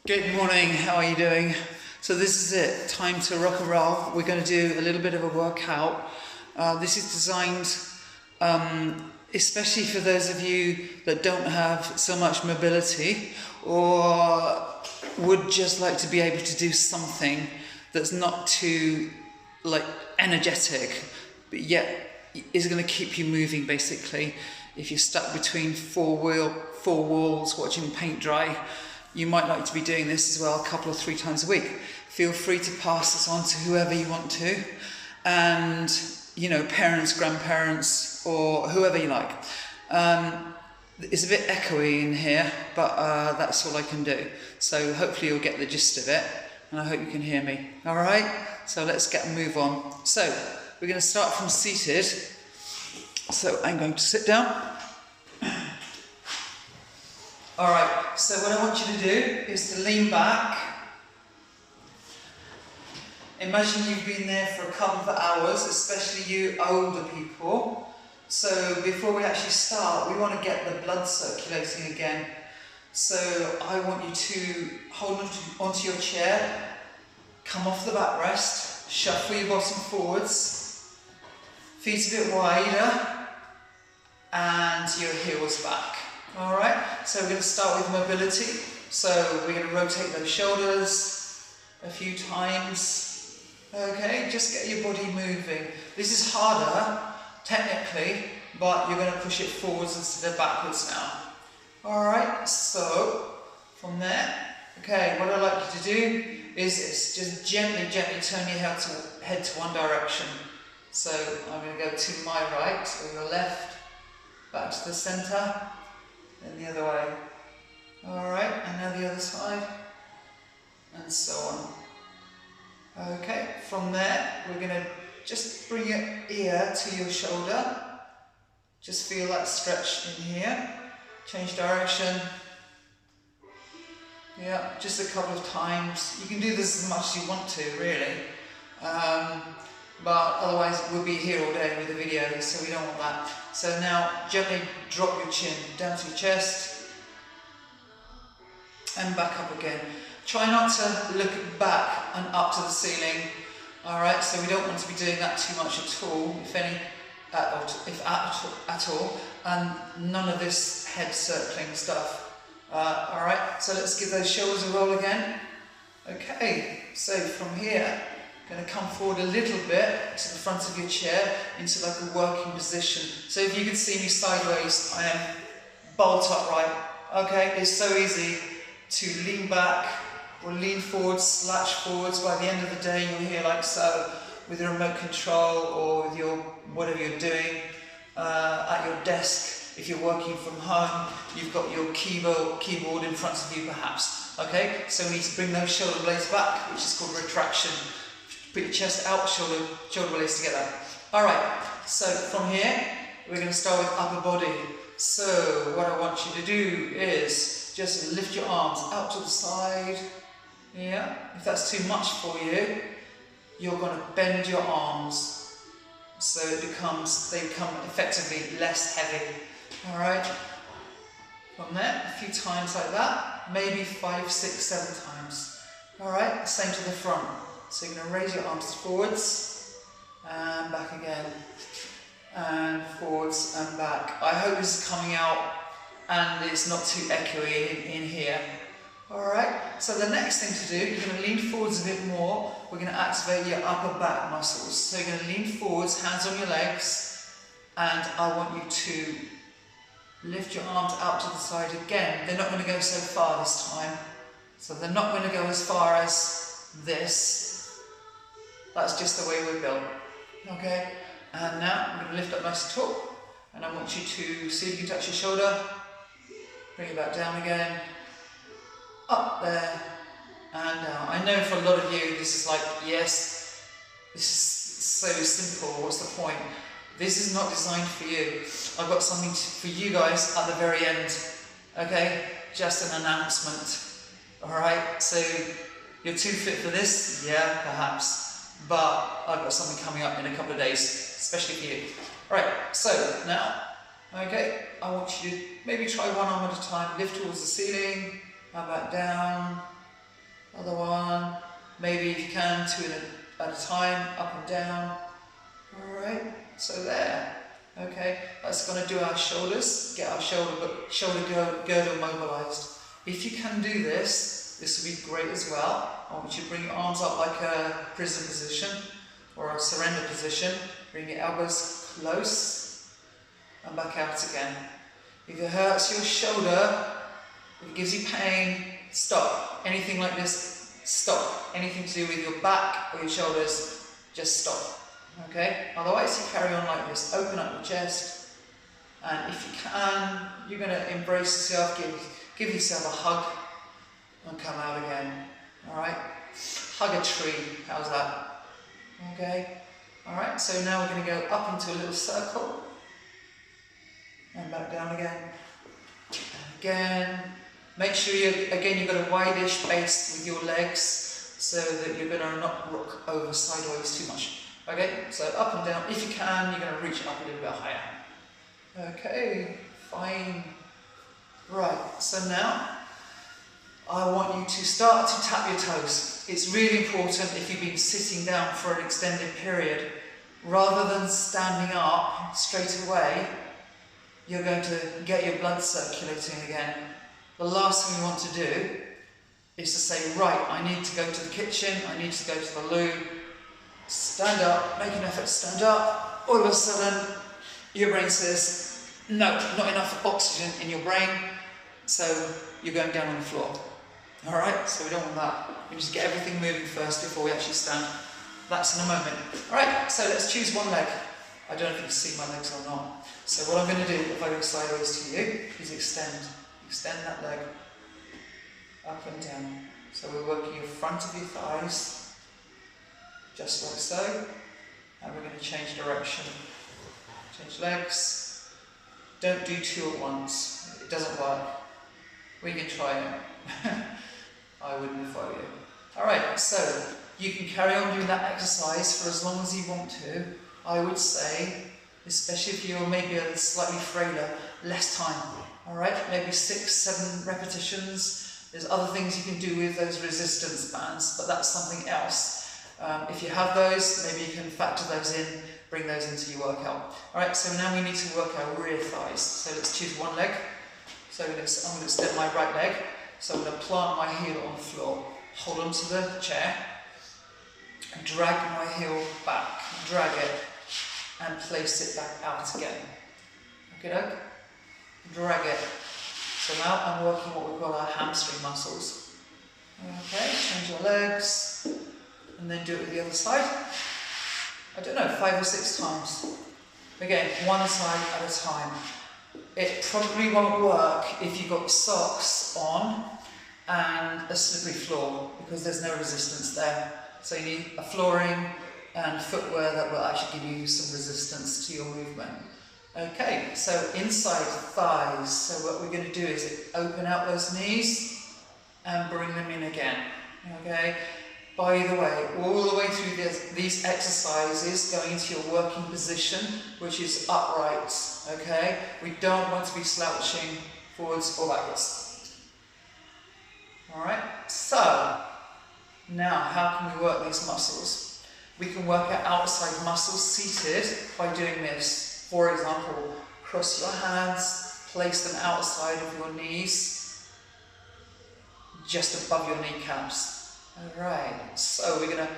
Good morning, how are you doing? So this is it, time to rock and roll. We're going to do a little bit of a workout. This is designed especially for those of you that don't have so much mobility or would just like to be able to do something that's not too energetic, but yet is going to keep you moving basically. If you're stuck between four walls watching paint dry, you might like to be doing this as well a couple or 3 times a week. Feel free to pass this on to whoever you want to, and parents, grandparents, or whoever you like. It's a bit echoey in here, but that's all I can do. So hopefully you'll get the gist of it, and I hope you can hear me. All right, so let's get a move on. So we're going to start from seated. So I'm going to sit down. Alright, so what I want you to do is to lean back. Imagine you've been there for a couple of hours, especially you older people. So before we actually start, we want to get the blood circulating again. So I want you to hold onto your chair, come off the backrest, shuffle your bottom forwards, feet a bit wider, and your heels back. Alright, so we're going to start with mobility. So we're going to rotate those shoulders a few times. Okay, just get your body moving. This is harder, technically, but you're going to push it forwards instead of backwards now. Alright, so from there, okay, what I'd like you to do is this. Just gently turn your head to one direction. So I'm going to go to my right or your left, back to the centre. Then the other way. Alright, and now the other side. And so on. Okay, from there, we're going to just bring your ear to your shoulder. Just feel that stretch in here. Change direction. Yeah, just a couple of times. You can do this as much as you want to, really. But otherwise we'll be here all day with the video, so we don't want that. So now gently drop your chin down to your chest and back up again. Try not to look back and up to the ceiling. Alright, so we don't want to be doing that too much at all, if at all, and none of this head circling stuff. Alright, so let's give those shoulders a roll again. Okay, so from here, going to come forward a little bit to the front of your chair into like a working position. So if you can see me sideways, I am bolt upright. Okay, it's so easy to lean back or lean forward, slouch forwards. By the end of the day, you're here like so, with your remote control or with your whatever you're doing at your desk. If you're working from home, you've got your keyboard in front of you perhaps. Okay, so we need to bring those shoulder blades back, which is called retraction. Put your chest out, shoulder blades together. Alright, so from here, we're going to start with upper body. So what I want you to do is just lift your arms out to the side. Yeah, if that's too much for you, you're going to bend your arms so they become effectively less heavy. Alright, from there, a few times like that, maybe 5, 6, 7 times. Alright, same to the front. So you're going to raise your arms forwards and back again, and forwards and back. I hope this is coming out and it's not too echoey in here. Alright, so the next thing to do, you're going to lean forwards a bit more. We're going to activate your upper back muscles. So you're going to lean forwards, hands on your legs, and I want you to lift your arms out to the side again. They're not going to go so far this time. So they're not going to go as far as this. That's just the way we're built. Okay, and now I'm going to lift up nice and tall, and I want you to see if you can touch your shoulder. Bring it back down again. Up there and down. I know for a lot of you this is like, yes, this is so simple, what's the point? This is not designed for you. I've got something for you guys at the very end. Okay, just an announcement. Alright, so you're too fit for this? Yeah, perhaps. But I've got something coming up in a couple of days, especially for you. Alright, so now, okay, I want you to maybe try one arm at a time, lift towards the ceiling, and back down, Other one, maybe if you can, 2 at a time, up and down. Alright, so there. Okay, that's going to do our shoulders, get our shoulder girdle mobilized. If you can do this, this will be great as well. I want you to bring your arms up like a prison position or a surrender position. Bring your elbows close and back out again. If it hurts your shoulder, if it gives you pain, stop. Anything like this, stop. Anything to do with your back or your shoulders, just stop. Okay? Otherwise you carry on like this. Open up your chest, and if you can, you're going to embrace yourself, give yourself a hug and come out again. Alright? Hug a tree. How's that? Okay? Alright, so now we're going to go up into a little circle and back down again. And again. Make sure you've got a wide-ish base with your legs so that you're going to not rock over sideways too much. Okay, so up and down. If you can, you're going to reach up a little bit higher. Okay, fine. Right, so now I want you to start to tap your toes. It's really important if you've been sitting down for an extended period, rather than standing up straight away, you're going to get your blood circulating again. The last thing you want to do is to say, right, I need to go to the kitchen, I need to go to the loo, stand up, make an effort to stand up. All of a sudden, your brain says, no, not enough oxygen in your brain, so you're going down on the floor. Alright, so we don't want that. We need to get everything moving first before we actually stand. That's in a moment. Alright, so let's choose one leg. I don't know if you can see my legs or not. So what I'm going to do, if I go sideways to you, is extend. Extend that leg up and down. So we're working in front of your thighs, just like so. And we're going to change direction. Change legs. Don't do 2 at once. It doesn't work. We can try it. I wouldn't if I were you. Alright, so you can carry on doing that exercise for as long as you want to. I would say, especially if you're maybe a slightly frailer, less time. Alright, maybe 6, 7 repetitions. There's other things you can do with those resistance bands, but that's something else. If you have those, maybe you can factor those in, bring those into your workout. Alright, so now we need to work our rear thighs. So let's choose one leg. So I'm going to step my right leg. So I'm going to plant my heel on the floor, hold onto the chair, and drag my heel back, drag it, and place it back out again. Okay, drag it. So now I'm working what we call our hamstring muscles. Okay, change your legs, and then do it with the other side. I don't know, 5 or 6 times. Again, one side at a time. It probably won't work if you've got socks on and a slippery floor, because there's no resistance there. So you need a flooring and footwear that will actually give you some resistance to your movement. Okay, so inside thighs. So what we're going to do is open out those knees and bring them in again. Okay. By the way, all the way through these exercises, going into your working position, which is upright. Okay. We don't want to be slouching forwards or backwards. All right. So now, how can we work these muscles? We can work our outside muscles seated by doing this. For example, cross your hands, place them outside of your knees, just above your kneecaps. Alright, so we're going to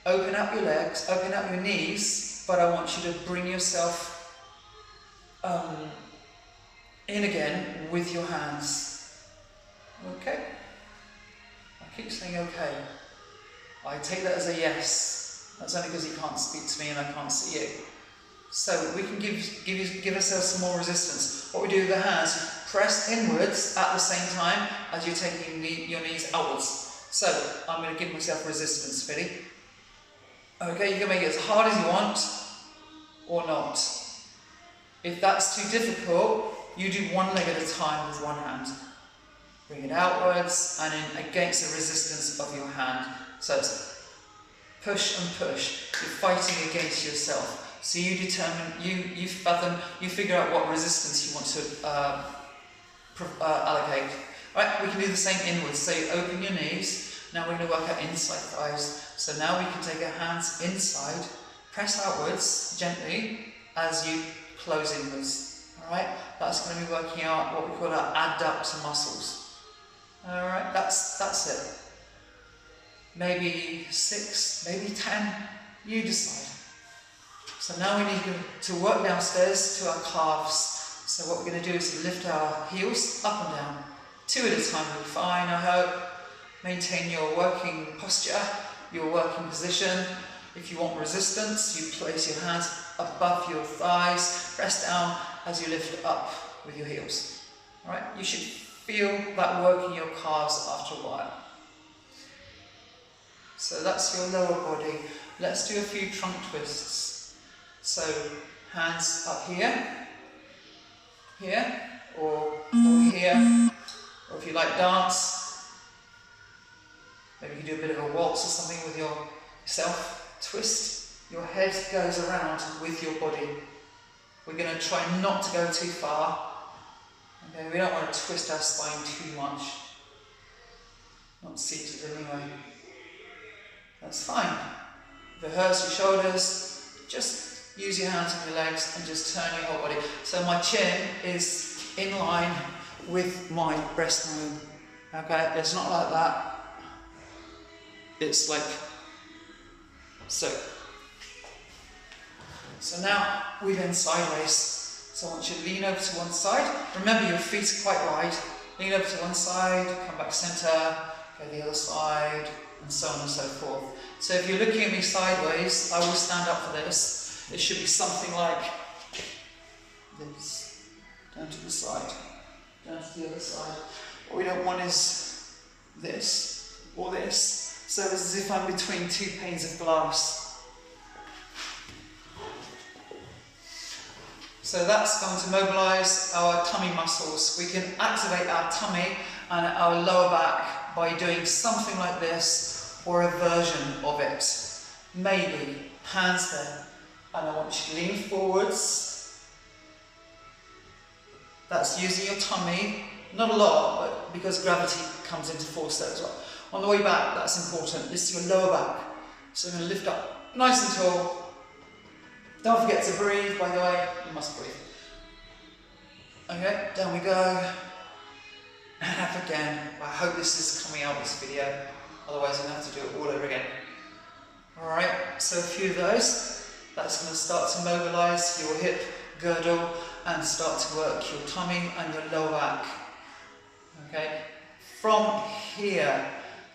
open up your legs, open up your knees, but I want you to bring yourself in again with your hands. Okay? I keep saying okay. I take that as a yes. That's only because you can't speak to me and I can't see you. So we can give ourselves some more resistance. What we do with the hands, press inwards at the same time as you're taking your knees outwards. So I'm going to give myself resistance, Philly. Okay, you can make it as hard as you want or not. If that's too difficult, you do one leg at a time with one hand. Bring it outwards and in against the resistance of your hand. So it's push and push. You're fighting against yourself. So you determine, you fathom, you figure out what resistance you want to allocate. Right, we can do the same inwards. So you open your knees, Now we're going to work out inside thighs. So now we can take our hands inside, press outwards gently as you close inwards. Alright, that's going to be working out what we call our adductor muscles. Alright, that's it. Maybe 6, maybe 10, you decide. So now we need to work downstairs to our calves. So what we're going to do is lift our heels up and down. 2 at a time will be fine, I hope. Maintain your working posture, your working position. If you want resistance, you place your hands above your thighs, press down as you lift up with your heels. Alright, you should feel that working your calves after a while. So that's your lower body. Let's do a few trunk twists. So hands up here, or here, or if you like dance, maybe you do a bit of a waltz or something with yourself. Twist, your head goes around with your body. We're going to try not to go too far. Okay, we don't want to twist our spine too much. Not seated anyway. That's fine. If it hurts your shoulders, just use your hands and your legs and just turn your whole body. So my chin is in line with my breastbone. Okay, it's not like that. It's like so. So now we bend sideways. So I want you to lean over to one side. Remember, your feet are quite wide. Lean over to one side, come back centre, go the other side, and so on and so forth. So if you're looking at me sideways, I will stand up for this. It should be something like this, down to the side, down to the other side. What we don't want is this, or this. So it's as if I'm between 2 panes of glass. So that's going to mobilise our tummy muscles. We can activate our tummy and our lower back by doing something like this, or a version of it. Maybe hands there. And I want you to lean forwards. That's using your tummy, not a lot, but because gravity comes into force there as well. On the way back, that's important. This is your lower back. So I'm going to lift up nice and tall. Don't forget to breathe, by the way. You must breathe. Okay, down we go. And up again. I hope this is coming out, this video. Otherwise I'm going to have to do it all over again. Alright, so a few of those. That's going to start to mobilise your hip girdle and start to work your tummy and your lower back. Okay? From here,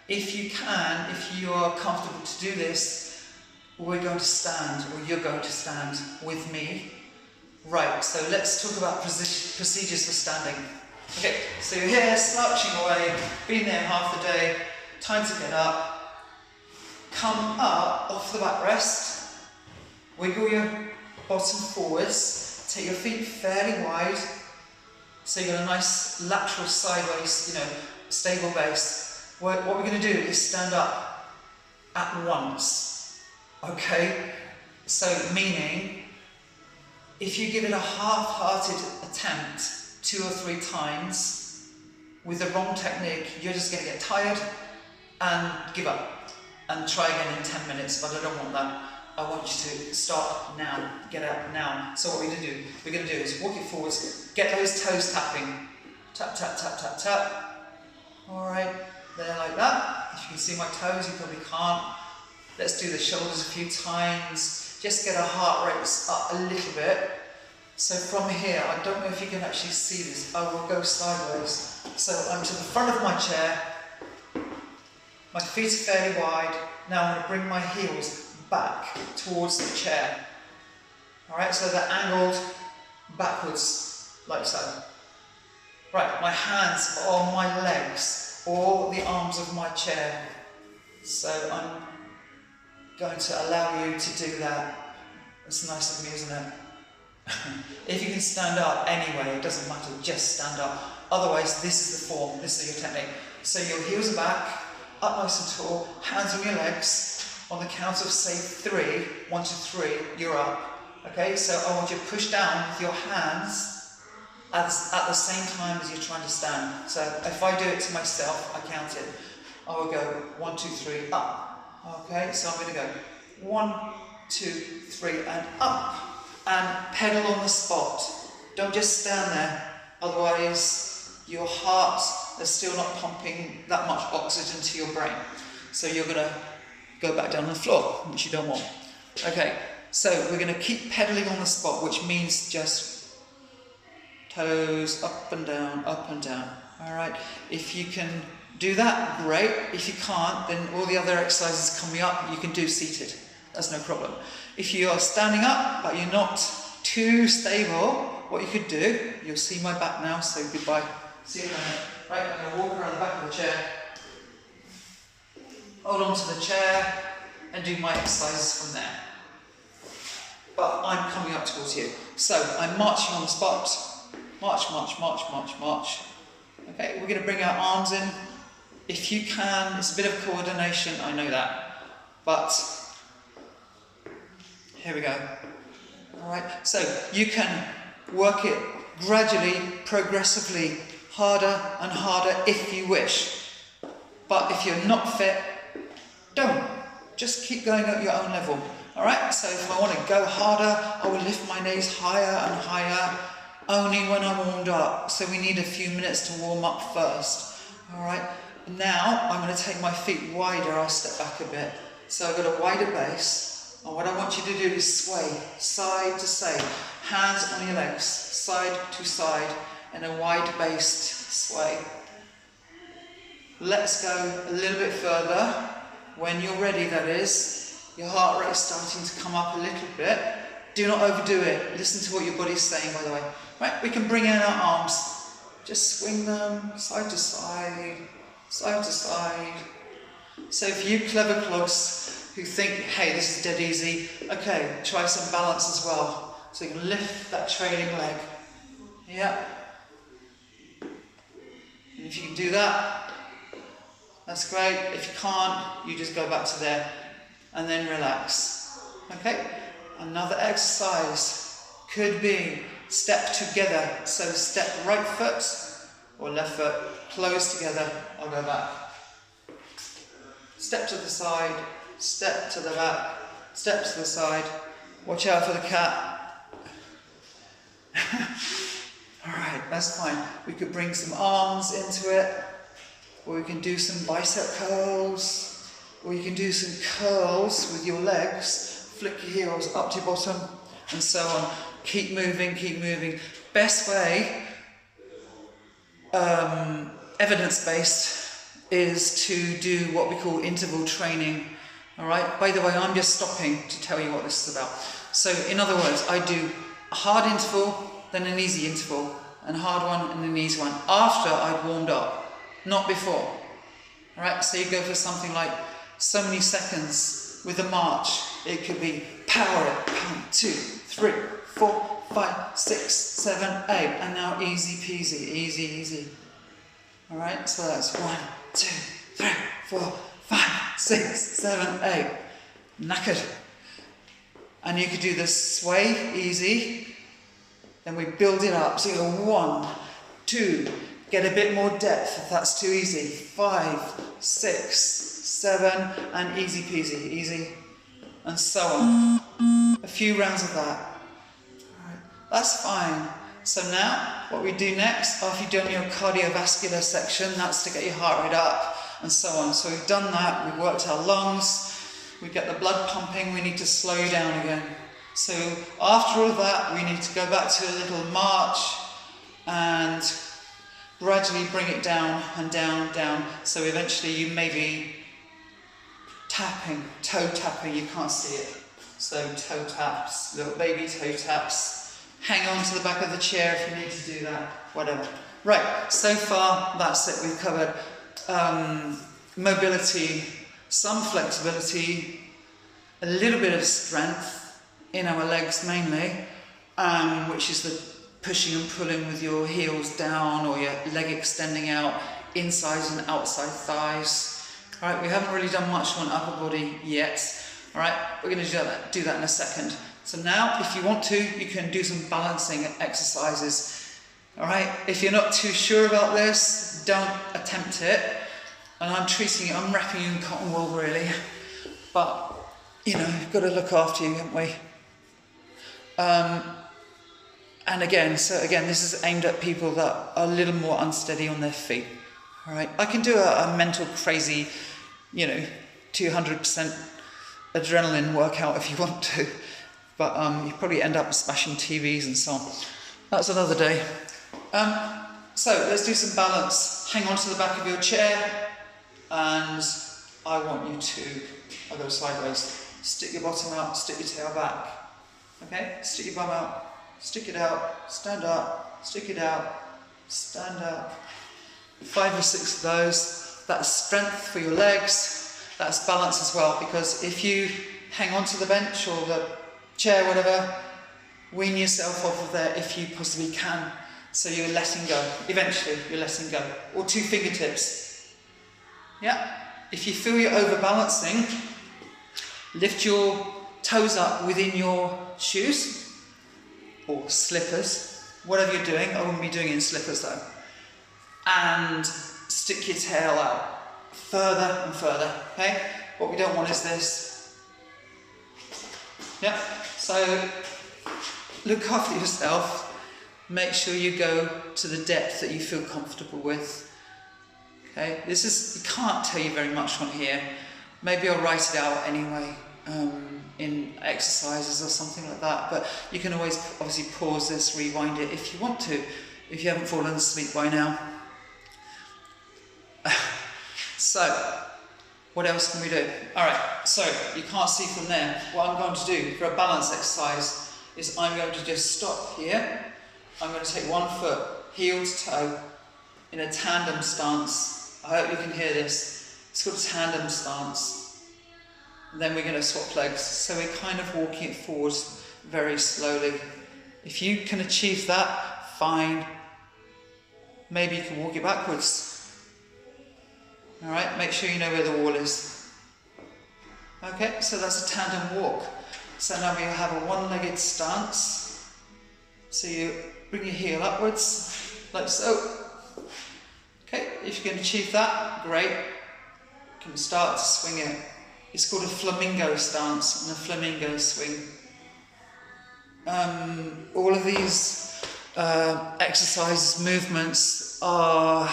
if you can, if you are comfortable to do this, we're going to stand, or you're going to stand with me. Right, so let's talk about procedures for standing. Okay, so you're here slouching away, been there half the day, time to get up. Come up off the backrest. Wiggle your bottom forwards, take your feet fairly wide, so you get a nice lateral sideways, stable base. What we're going to do is stand up at once, okay? So meaning, if you give it a half-hearted attempt 2 or 3 times with the wrong technique, you're just going to get tired and give up and try again in 10 minutes, but I don't want that. I want you to start now, get up now. So what we're going to do is walk it forwards, get those toes tapping. Tap, tap, tap, tap, tap. Alright, there like that. If you can see my toes, you probably can't. Let's do the shoulders a few times. Just get our heart rates up a little bit. So from here, I don't know if you can actually see this, I will go sideways. So I'm to the front of my chair. My feet are fairly wide. Now I'm going to bring my heels back towards the chair. Alright, so they're angled backwards, like so. Right, my hands are on my legs or the arms of my chair. So I'm going to allow you to do that. It's nice of me, isn't it? If you can stand up anyway, it doesn't matter, just stand up. Otherwise, this is the form, this is your technique. So your heels are back, up nice and tall, hands on your legs. On the count of, say, 3, 1 to 3, you're up. Okay, so I want you to push down with your hands at the same time as you're trying to stand. So if I do it to myself, I count it I will go 1, 2, 3, up. Okay, so I'm going to go 1, 2, 3, and up. And pedal on the spot. Don't just stand there, otherwise your heart is still not pumping that much oxygen to your brain. So you're going to go back down on the floor, which you don't want. Okay, so we're going to keep pedaling on the spot, which means just toes up and down, up and down. Alright, if you can do that, great. If you can't, then all the other exercises coming up, you can do seated. That's no problem. If you are standing up, but you're not too stable, what you could do, you'll see my back now, so goodbye. See you in a minute. Right, I'm going to walk around the back of the chair, hold on to the chair, and do my exercises from there. But I'm coming up towards you. So I'm marching on the spot. March, march, march, march, march. Okay, we're going to bring our arms in. If you can, it's a bit of coordination, I know that. But here we go. Alright, so you can work it gradually, progressively, harder and harder if you wish. But if you're not fit, don't. Just keep going at your own level. Alright, so if I want to go harder, I will lift my knees higher and higher, only when I'm warmed up. So we need a few minutes to warm up first. Alright, now I'm going to take my feet wider, I'll step back a bit. So I've got a wider base. And what I want you to do is sway side to side, hands on your legs, side to side, in a wide-based sway. Let's go a little bit further. When you're ready, that is, your heart rate is starting to come up a little bit. Do not overdo it. Listen to what your body's saying, by the way. Right, we can bring in our arms. Just swing them side to side, side to side. So for you clever clogs who think, hey, this is dead easy, okay, try some balance as well. So you can lift that trailing leg. Yeah. And if you can do that, that's great. If you can't, you just go back to there and then relax. Okay? Another exercise could be step together. So step right foot or left foot, close together. I'll go back. Step to the side, step to the back, step to the side. Watch out for the cat. Alright, that's fine. We could bring some arms into it, or we can do some bicep curls, or you can do some curls with your legs, flick your heels up to your bottom, and so on. Keep moving, keep moving. Best way, evidence-based, is to do what we call interval training. Alright, by the way, I'm just stopping to tell you what this is about. So, in other words, I do a hard interval, then an easy interval, and a hard one and an easy one, after I'd warmed up, not before. Alright, so you go for something like so many seconds with a march. It could be power it, 1, 2, 3, 4, 5, 6, 7, 8, and now easy peasy, easy, easy. Alright, so that's 1, 2, 3, 4, 5, 6, 7, 8. Knackered. And you could do the sway easy, then we build it up. So you go 1, 2, get a bit more depth if that's too easy. 5, 6, 7, and easy peasy, easy, and so on. A few rounds of that. Alright, that's fine. So now, what we do next, after you've done your cardiovascular section, that's to get your heart rate up, and so on. So we've done that, we've worked our lungs, we get the blood pumping, we need to slow down again. So after all of that, we need to go back to a little march and gradually bring it down and down, down. So eventually you may be tapping, toe tapping, you can't see it. So toe taps, little baby toe taps. Hang on to the back of the chair if you need to do that, whatever. Right, so far that's it. We've covered mobility, some flexibility, a little bit of strength in our legs mainly, which is the pushing and pulling with your heels down or your leg extending out, inside and outside thighs. All right, we haven't really done much on upper body yet. All right, we're going to do that in a second. So now, if you want to, you can do some balancing exercises. All right, if you're not too sure about this, don't attempt it. And I'm treating it, I'm wrapping you in cotton wool really, but you know, you've got to look after you, haven't we? And again, this is aimed at people that are a little more unsteady on their feet. All right, I can do a mental crazy, you know, 200% adrenaline workout if you want to, but you probably end up smashing TVs and so on. That's another day. So let's do some balance. Hang on to the back of your chair, and I want you to, I'll go sideways. Stick your bottom out, stick your tail back. Okay, stick your bum out, stick it out, stand up, stick it out, stand up. 5 or 6 of those. That's strength for your legs. That's balance as well, because if you hang on to the bench or the chair, whatever, wean yourself off of there if you possibly can. So you're letting go. Eventually, you're letting go. Or 2 fingertips. Yeah. If you feel you're overbalancing, lift your toes up within your shoes or slippers, whatever you're doing. I wouldn't be doing it in slippers though. And stick your tail out further and further, okay? What we don't want is this. Yeah, so look after yourself. Make sure you go to the depth that you feel comfortable with. Okay, this is, I can't tell you very much on here. Maybe I'll write it out anyway in exercises or something like that, but you can always obviously pause this, rewind it if you want to, if you haven't fallen asleep by now. So, what else can we do? Alright, so you can't see from there. What I'm going to do for a balance exercise is I'm going to just stop here. I'm going to take one foot, heel to toe, in a tandem stance. I hope you can hear this. It's called a tandem stance. And then we're going to swap legs. So we're kind of walking it forwards very slowly. If you can achieve that, fine. Maybe you can walk it backwards. Alright, make sure you know where the wall is. Okay, so that's a tandem walk. So now we have a one-legged stance. So you bring your heel upwards, like so. Okay, if you can achieve that, great. You can start to swing it. It's called a flamingo stance and a flamingo swing. All of these exercises, movements are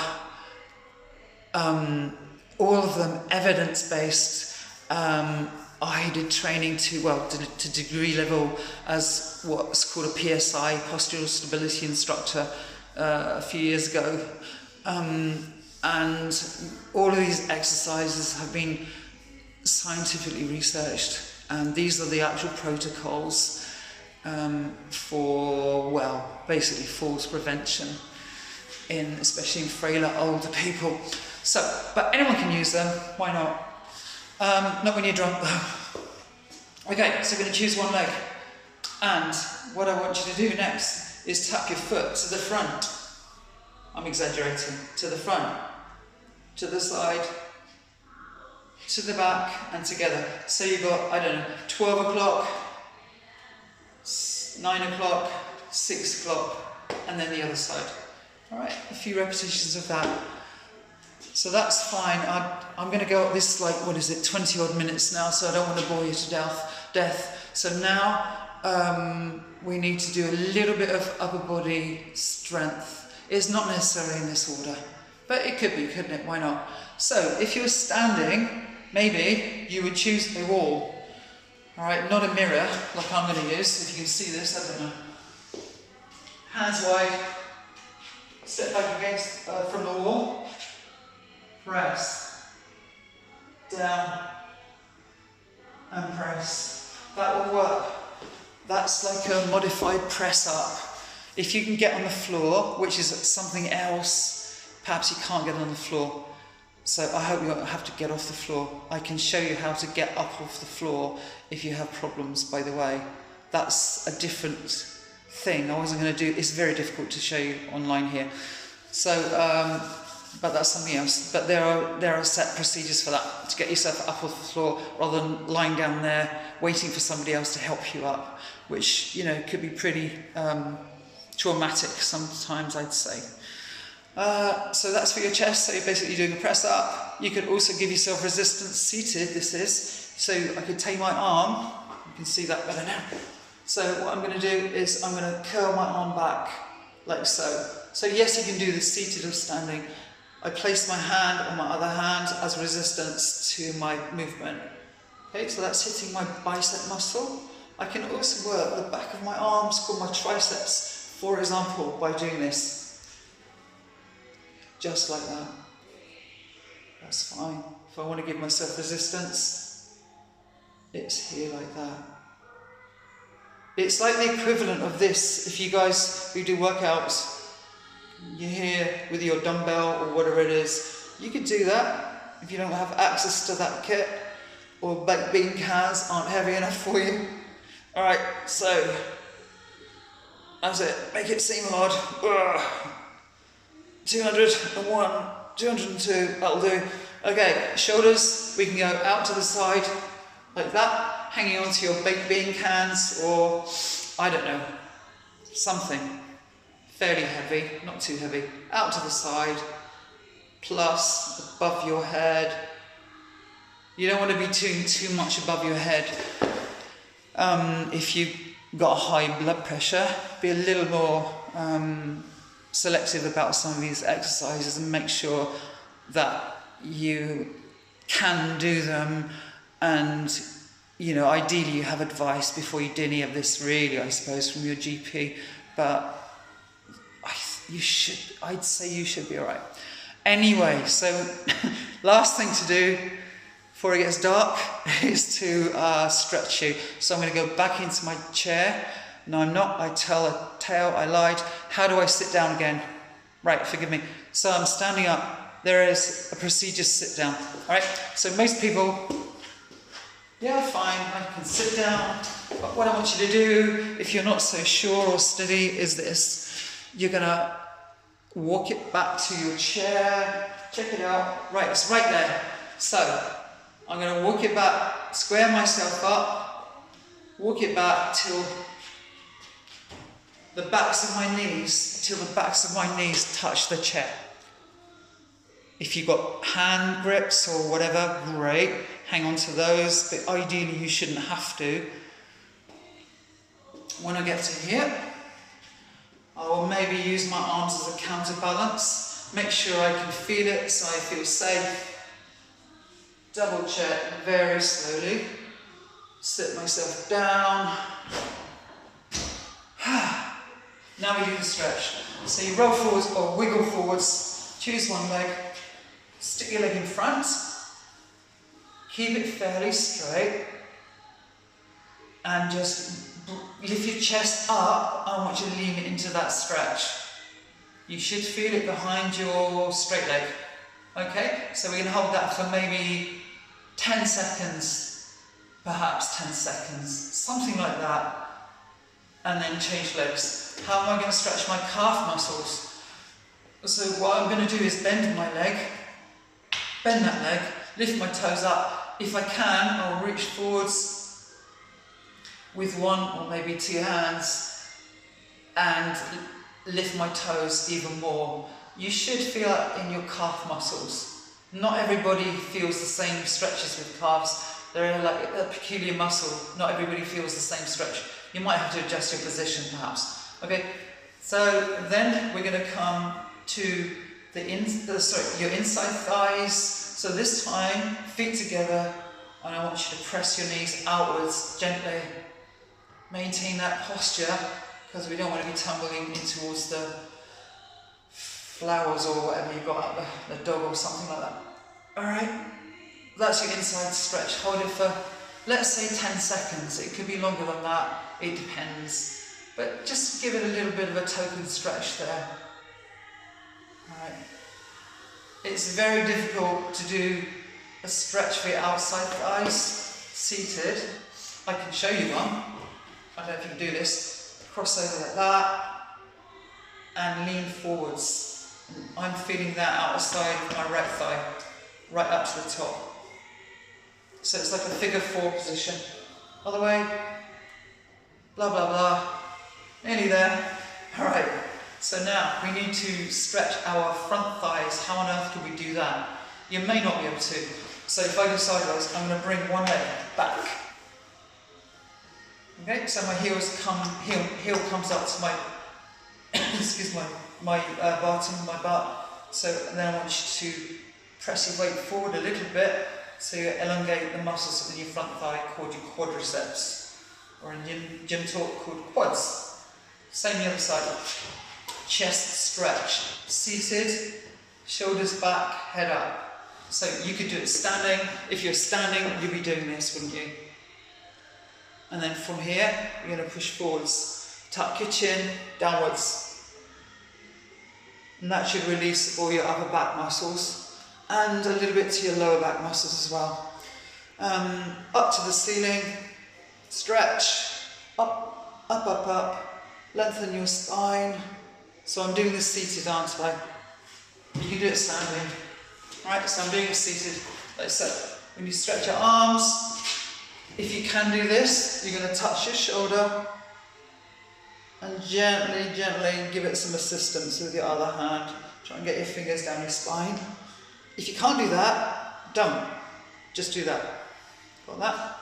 all of them evidence-based. I did training to degree level as what's called a PSI, Postural Stability Instructor, a few years ago. And all of these exercises have been scientifically researched, and these are the actual protocols for, well, basically falls prevention, especially in frailer older people. So, but anyone can use them, why not? Not when you're drunk though. Okay, so we're going to choose one leg. And what I want you to do next is tap your foot to the front. I'm exaggerating. To the front, to the side, to the back, and together. So you've got, I don't know, 12 o'clock, 9 o'clock, 6 o'clock, and then the other side. All right, a few repetitions of that. So that's fine. I'm going to go up this, like, what is it, 20 odd minutes now, so I don't want to bore you to death. So now we need to do a little bit of upper body strength. It's not necessarily in this order, but it could be, couldn't it? Why not? So if you're standing, maybe you would choose a wall. All right, not a mirror like I'm going to use. If you can see this, I don't know. Hands wide. Step back against from the wall. Press. Down. And press. That will work. That's like a modified press up. If you can get on the floor, which is something else, perhaps you can't get on the floor. So I hope you don't have to get off the floor. I can show you how to get up off the floor if you have problems, by the way. That's a different thing. I wasn't going to do, it's very difficult to show you online here. So, but that's something else. But there are set procedures for that, to get yourself up off the floor rather than lying down there waiting for somebody else to help you up, which, you know, could be pretty traumatic sometimes, I'd say. So that's for your chest, so you're basically doing a press up. You could also give yourself resistance seated, this is. So I could take my arm, you can see that better now. So what I'm going to do is I'm going to curl my arm back, like so. So yes, you can do this seated or standing. I place my hand on my other hand as resistance to my movement. Okay, so that's hitting my bicep muscle. I can also work the back of my arms, called my triceps, for example, by doing this. Just like that. That's fine. If I want to give myself resistance, it's here like that. It's like the equivalent of this. If you guys who do workouts, you're here with your dumbbell or whatever it is, you could do that if you don't have access to that kit, or baked bean cans aren't heavy enough for you. Alright, so that's it. Make it seem hard. 201, 202, that'll do. Okay, shoulders, we can go out to the side like that, hanging onto your baked bean cans, or I don't know, something fairly heavy, not too heavy, out to the side, plus above your head. You don't want to be doing too much above your head. If you've got high blood pressure, be a little more selective about some of these exercises and make sure that you can do them, and you know, ideally you have advice before you do any of this, really, I suppose, from your GP, but I'd say you should be alright. Anyway, so last thing to do before it gets dark is to stretch you. So I'm going to go back into my chair. No, I'm not. I tell a tale. I lied. How do I sit down again? Right, forgive me. So I'm standing up. There is a procedure sit down. Alright, so most people, yeah, fine, I can sit down. But what I want you to do, if you're not so sure or steady, is this. You're going to walk it back to your chair. Check it out. Right, it's right there. So I'm going to walk it back, square myself up, walk it back till the backs of my knees touch the chair. If you've got hand grips or whatever, great, hang on to those, but ideally you shouldn't have to. When I get to here, I will maybe use my arms as a counterbalance, make sure I can feel it so I feel safe. Double check very slowly, sit myself down. Now we do the stretch. So you roll forwards or wiggle forwards, choose one leg, stick your leg in front, keep it fairly straight, and just lift your chest up. I want you to lean it into that stretch. You should feel it behind your straight leg. Okay, so we're going to hold that for maybe 10 seconds, perhaps 10 seconds, something like that, and then change legs. How am I going to stretch my calf muscles? So what I'm going to do is bend my leg, bend that leg, lift my toes up. If I can, I'll reach forwards with one or maybe two hands and lift my toes even more. You should feel it in your calf muscles. Not everybody feels the same stretches with calves. They're like a peculiar muscle. Not everybody feels the same stretch. You might have to adjust your position perhaps. Okay, so then we're going to come to the your inside thighs. So this time, feet together, and I want you to press your knees outwards gently. Maintain that posture, because we don't want to be tumbling in towards the flowers or whatever you've got out the dog or something like that. Alright, that's your inside stretch. Hold it for, let's say 10 seconds. It could be longer than that, it depends. But just give it a little bit of a token stretch there. Alright. It's very difficult to do a stretch for your outside thighs seated. I can show you one. I don't know if you can do this. Cross over like that and lean forwards. I'm feeling that outside of my right thigh, right up to the top. So it's like a figure 4 position. Other way. Blah, blah, blah. Nearly there. Alright. So now we need to stretch our front thighs. How on earth can we do that? You may not be able to. So if I go sideways, I'm going to bring one leg back. Okay, so my heel comes up to my, excuse my bottom of my butt. So then I want you to press your weight forward a little bit, so you elongate the muscles within your front thigh called your quadriceps, or in gym talk called quads. Same the other side. Chest stretch. Seated, shoulders back, head up. So you could do it standing. If you're standing, you'd be doing this, wouldn't you? And then from here, you're going to push forwards. Tuck your chin downwards. And that should release all your upper back muscles and a little bit to your lower back muscles as well. Up to the ceiling, stretch, up, up, up, up. Lengthen your spine. So I'm doing this seated, aren't I? You can do it standing. Right, so I'm doing it seated, like so. When you stretch your arms, if you can do this, you're going to touch your shoulder and gently, gently give it some assistance with your other hand. Try and get your fingers down your spine. If you can't do that, don't. Just do that. Got that?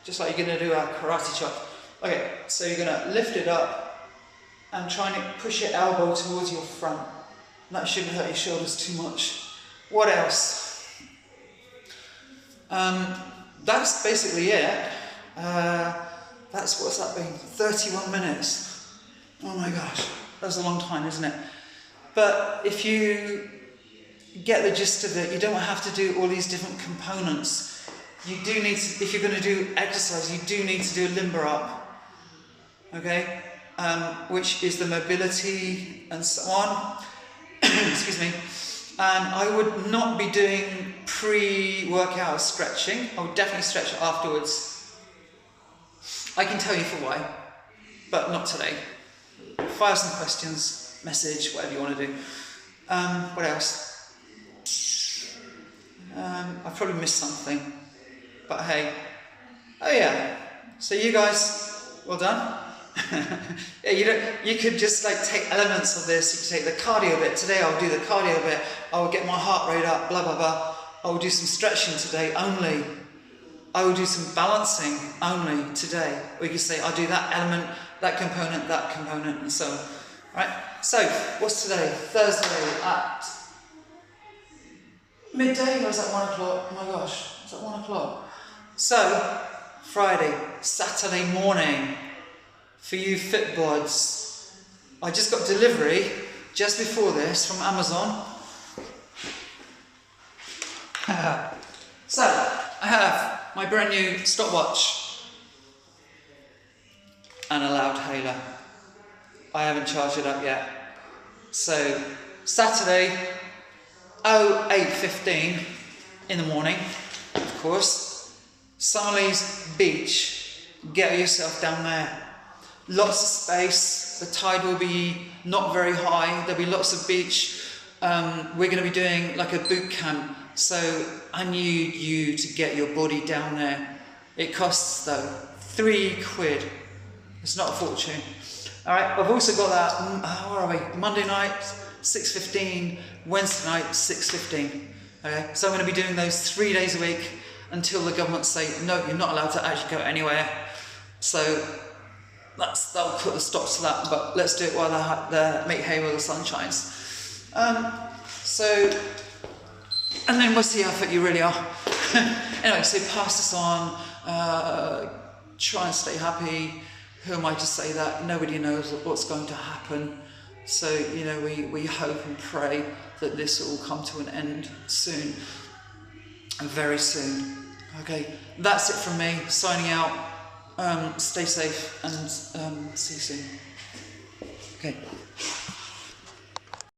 Just like you're going to do a karate chop. Okay, so you're going to lift it up and try and push your elbow towards your front. That shouldn't hurt your shoulders too much. What else? That's basically it. What's that been? 31 minutes. Oh my gosh, that's a long time, isn't it? But if you get the gist of it, you don't have to do all these different components. You do need to, if you're going to do exercise, you do need to do a limber up. Okay? Which is the mobility and so on. Excuse me. And I would not be doing pre-workout stretching. I would definitely stretch afterwards. I can tell you for why, but not today. Fire some questions, message, whatever you want to do. What else? I've probably missed something, but hey. Oh yeah, so you guys, well done. Yeah, you could just like take elements of this. You could take the cardio bit. Today I'll do the cardio bit. I will get my heart rate up, blah, blah, blah. I will do some stretching today only. I will do some balancing only today. Or you could say, I'll do that element, that component, and so on. Right? So, what's today? Thursday at midday, or is that 1 o'clock? Oh my gosh, is that 1 o'clock? So, Friday, Saturday morning. For you Fitbods, I just got delivery just before this from Amazon. So, I have my brand new stopwatch and a Loudhailer. I haven't charged it up yet. So, Saturday, 8:15 in the morning, of course, Summerleys Beach. Get yourself down there. Lots of space, the tide will be not very high, there'll be lots of beach. We're going to be doing like a boot camp, so I need you to get your body down there. It costs though £3. It's not a fortune. Alright, I've also got that, where are we? Monday night, 6:15, Wednesday night, 6:15. Okay, so I'm going to be doing those 3 days a week until the government say, no, you're not allowed to actually go anywhere. So, they'll put the stops to that, but let's do it while they make hay while the sun shines. And then we'll see how fit you really are. Anyway, so pass this on, try and stay happy. Who am I to say that? Nobody knows what's going to happen. So, you know, we hope and pray that this will come to an end soon, very soon. Okay, that's it from me, signing out. Stay safe and see you soon. Okay.